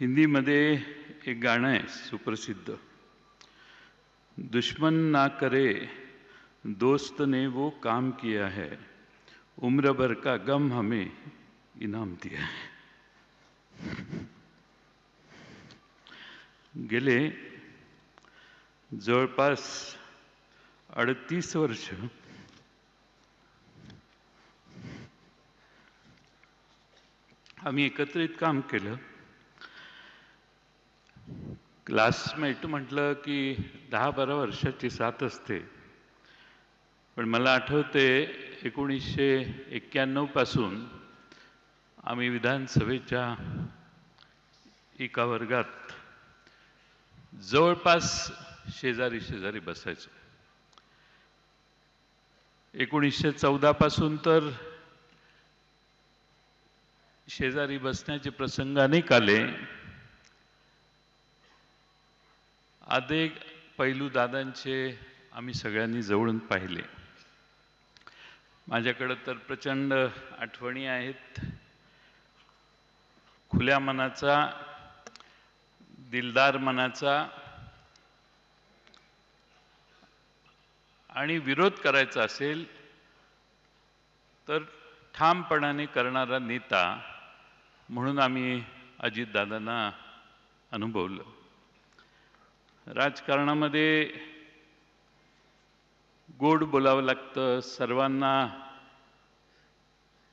हिंदीमध्ये एक गाणं आहे सुप्रसिद्ध, दुश्मन ना करे दोस्त ने वो काम किया है, उम्र भर का गम हमें इनाम दिया है. गेले जवळपास 38 वर्ष आम्ही एकत्रित काम केलं. क्लासमेट म्हटलं की 10-12 वर्षाची साथ असते, पण मला आठवते 1991 पासून आम्ही विधानसभेच्या एका वर्गात जवळपास शेजारी शेजारी बसायचो. 1914 पासून तर शेजारी बसण्याचे प्रसंग अनेक आले. अनेक पैलू दादांचे आम्ही सगळ्यांनी जवळून पाहिले. माझ्याकडे तर प्रचंड आठवणी आहेत. खुल्या मनाचा, दिलदार मनाचा आणि विरोध करायचा असेल तर ठामपणाने करणारा नेता म्हणून आम्ही अजितदादांना अनुभवलं. राजकारणामध्ये गोड बोलावं लागतं, सर्वांना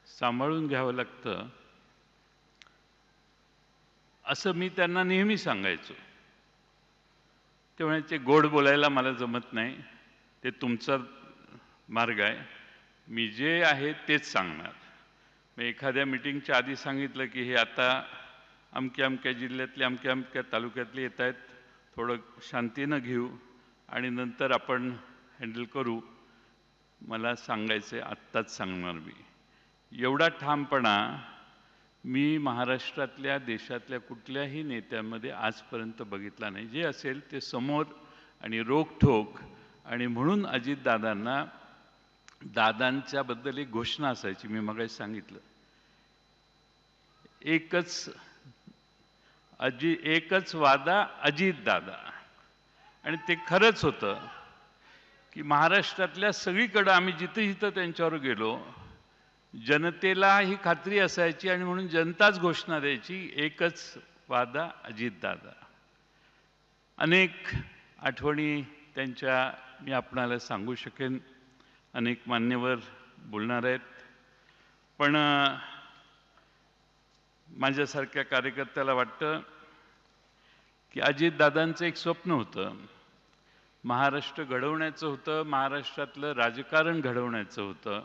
सांभाळून घ्यावं लागतं, असं मी त्यांना नेहमी सांगायचो. ते म्हणायचे गोड बोलायला मला जमत नाही, ते तुमचा मार्ग आहे, मी जे आहे तेच सांगणार. मी एखाद्या मीटिंगच्या आधी सांगितलं की हे आता अमक्या अमक्या जिल्ह्यातले अमक्या अमक्या तालुक्यातले येत आहेत, थोडं शांतीनं घेऊ आणि नंतर आपण हँडल करू, मला सांगायचं आहे, आत्ताच सांगणार मी. एवढा ठामपणा मी महाराष्ट्रातल्या देशातल्या कुठल्याही नेत्यामध्ये आजपर्यंत बघितला नाही. जे असेल ते समोर आणि रोखठोक. आणि म्हणून अजितदादांना दादांच्याबद्दल एक घोषणा असायची, मी मगाशी सांगितलं, एकच वादा अजितदादा. आणि ते खरंच होतं की महाराष्ट्रातल्या सगळीकडं आम्ही जिथं जिथं त्यांच्यावर गेलो, जनतेला ही खात्री असायची आणि म्हणून जनताच घोषणा द्यायची, एकच वादा अजितदादा. अनेक आठवणी त्यांच्या मी आपणाला सांगू शकेन, अनेक मान्यवर बोलणार आहेत, पण माझ्यासारख्या कार्यकर्त्याला वाटतं की अजितदादांचं एक स्वप्न होतं, महाराष्ट्र घडवण्याचं होतं, महाराष्ट्रातलं राजकारण घडवण्याचं होतं.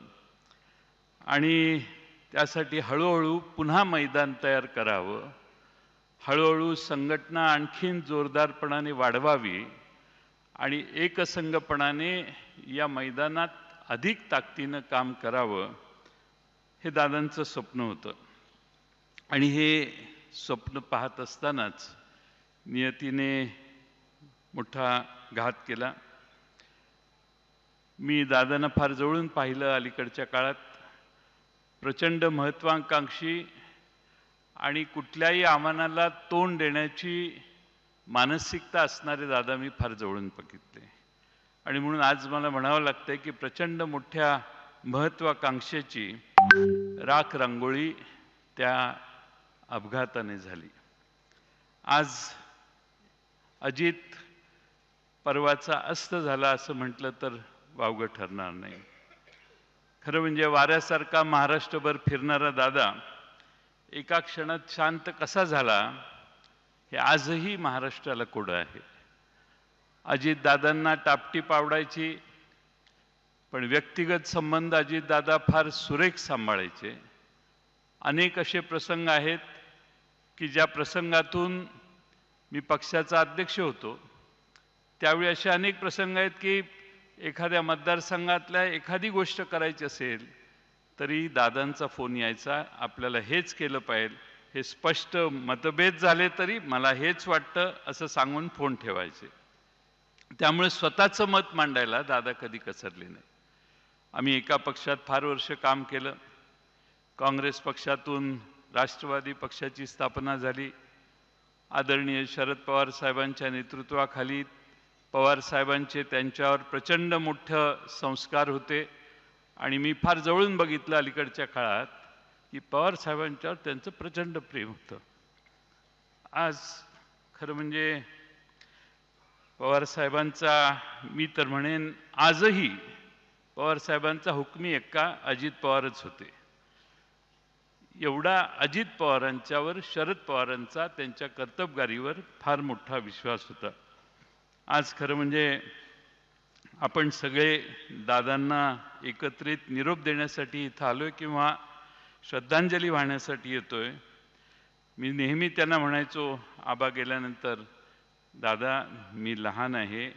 आणि त्यासाठी हळूहळू पुन्हा मैदान तयार करावं, हळूहळू संघटना आणखीन जोरदारपणाने वाढवावी आणि एकसंघपणाने या मैदानात अधिक ताकदीनं काम करावं, हे दादांचं स्वप्न होतं. आणि हे स्वप्न पाहत असतानाच नियतीने मोठा घात केला. मी दादांना फार जवळून पाहिलं अलीकडच्या काळात. प्रचंड महत्त्वाकांक्षी आणि कुठल्याही आव्हानाला तोंड देण्याची मानसिकता असणारे दादा मी फार जवळून बघितले. आणि म्हणून आज मला म्हणावं लागतंय की प्रचंड मोठ्या महत्त्वाकांक्षेची राख रांगोळी त्या अपघाताने झाली. आज अजित पर्वाचा अस्त झाला असं म्हटलं तर वावगं ठरणार नाही. खरं म्हणजे वाऱ्यासारखा महाराष्ट्रभर फिरणारा दादा एका क्षणात शांत कसा झाला, हे आजही महाराष्ट्राला कोडं आहे. अजितदादांना टापटीप आवडायची, पण व्यक्तिगत संबंध अजितदादा फार सुरेख सांभाळायचे. अनेक असे प्रसंग आहेत की ज्या प्रसंगातून मी पक्षाचा अध्यक्ष होतो, त्यावेळी असे अनेक प्रसंग आहेत की एखाद्या मतदारसंघातल्या एखादी गोष्ट करायची असेल तरी दादांचा फोन यायचा, आपल्याला हेच केलं पाहिजे, हे स्पष्ट मतभेद झाले तरी मला हेच वाटतं असं सांगून फोन ठेवायचे. त्यामुळे स्वतःचं मत मांडायला दादा कधी कसरले नाही. आम्ही एका पक्षात फार वर्ष काम केलं. काँग्रेस पक्षातून राष्ट्रवादी पक्षाची स्थापना झाली. आदरणीय शरद पवार साहेबांच्या नेतृत्वाखाली पवार साहेबांचे त्यांच्यावर प्रचंड मोठं संस्कार होते आणि मी फार जवळून बघितलं अलीकडच्या काळात की पवार साहेबांच्यावर त्यांचं प्रचंड प्रेम होतं. आज खरं म्हणजे पवार साहेबांचा मी तर म्हणेन आजही पवार साहेबांचा हुकमी एक्का अजित पवारच होते. एवढा अजित पवारांच्यावर शरद पवारांचा त्यांच्या कर्तबगारीवर फार मोठा विश्वास होता. आज खरं म्हणजे आपण सगळे दादांना एकत्रित निरोप देण्यासाठी इथं आलोय किंवा श्रद्धांजली वाहण्यासाठी येतोय. मी नेहमी त्यांना म्हणायचो आबा गेल्यानंतर, दादा मी लहान आहे,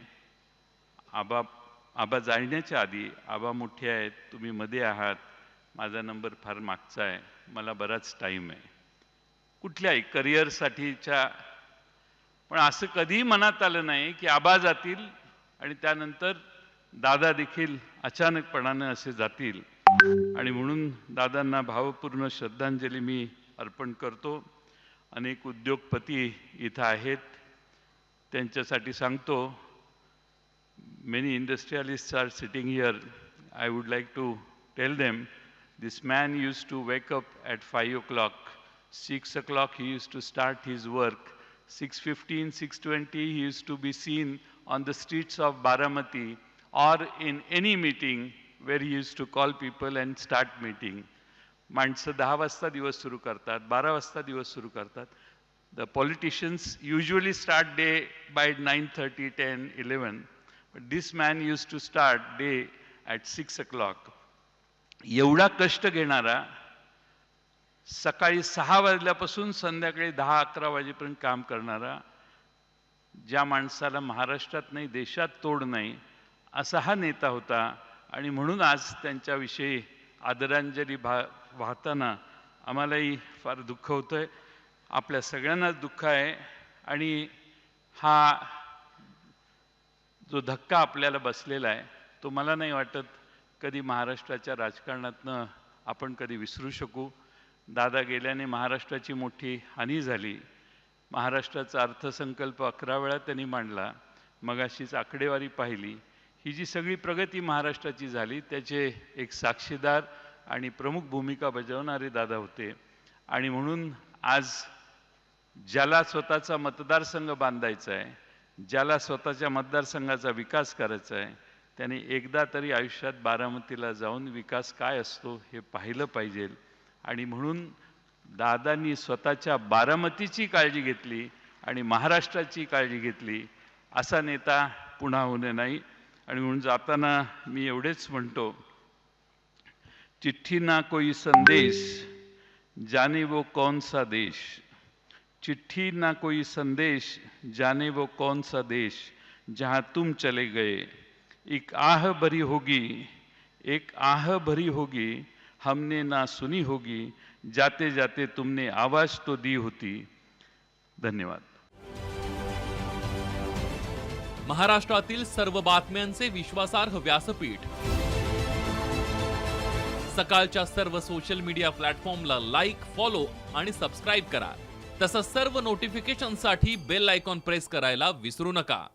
आबा जाण्याच्या आधी आबा मोठे आहेत, तुम्ही मध्ये आहात, माझा नंबर फार मागचा आहे, मला बराच टाईम आहे कुठल्याही करिअरसाठीच्या. पण असं कधीही मनात आलं नाही की आबा जातील आणि त्यानंतर दादा देखील अचानकपणानं असे जातील. आणि म्हणून दादांना भावपूर्ण श्रद्धांजली मी अर्पण करतो. अनेक उद्योगपती इथं आहेत, त्यांच्यासाठी सांगतो. Many industrialists are sitting here. I would like to tell them, this man used to wake up at 5 o'clock. 6 o'clock he used to start his work. 6:15, 6:20 he used to be seen on the streets of Baramati or in any meeting where he used to call people and start meeting. माणसं 10 वाजता दिवस सुरू करतात, 12 वाजता दिवस सुरू करतात. The politicians usually start day by 9:30, 10, 11. But this man used to start day at 6 o'clock. एवढा कष्ट घेणारा, सकाळी 6 वाजल्यापासून संध्याकाळी 10-11 वाजेपर्यंत काम करणारा, ज्या माणसाला महाराष्ट्रात नाही देशात तोड नाही असा हा नेता होता. आणि म्हणून आज त्यांच्याविषयी आदरांजली वाहताना आम्हालाही फार दुःख होतंय, आपल्या सगळ्यांनाच दुःख आहे. आणि हा जो धक्का आपल्याला बसलेला आहे तो मला नाही वाटत कधी महाराष्ट्राच्या राजकारणातनं आपण कधी विसरू शकू. दादा गेल्याने महाराष्ट्राची मोठी हानी झाली. महाराष्ट्राचा अर्थसंकल्प 11 वेळा त्यांनी मांडला. मगाशीच आकडेवारी पाहिली. ही जी सगळी प्रगती महाराष्ट्राची झाली त्याचे एक साक्षीदार आणि प्रमुख भूमिका बजावणारे दादा होते. आणि म्हणून आज ज्याला स्वतःचा मतदारसंघ बांधायचा आहे, ज्याला स्वतःच्या मतदारसंघाचा विकास करायचा आहे, त्याने एकदा तरी आयुष्यात बारामतीला जाऊन विकास काय असतो हे पाहिलं पाहिजे. आणि म्हणून दादांनी स्वतःच्या बारामतीची काळजी घेतली आणि महाराष्ट्राची काळजी घेतली. असा नेता पुन्हा होणे नाही. आणि म्हणून जाताना मी एवढेच म्हणतो, चिठ्ठी ना कोई संदेश जाने वो कौन सा देश. चिट्ठी ना कोई संदेश जाने वो कौन सा देश, जहाँ तुम चले गए एक आह भरी होगी, एक आह भरी होगी, हमने ना सुनी होगी, जाते जाते तुमने आवाज तो दी होती. धन्यवाद. महाराष्ट्रातील सर्व बातम्यांचे विश्वासार्ह व्यासपीठ. सकाळच्या सर्व सोशल मीडिया प्लॅटफॉर्मला लाईक, फॉलो आणि सबस्क्राईब करा. तसंच सर्व नोटिफिकेशनसाठी बेल आयकॉन प्रेस करायला विसरू नका.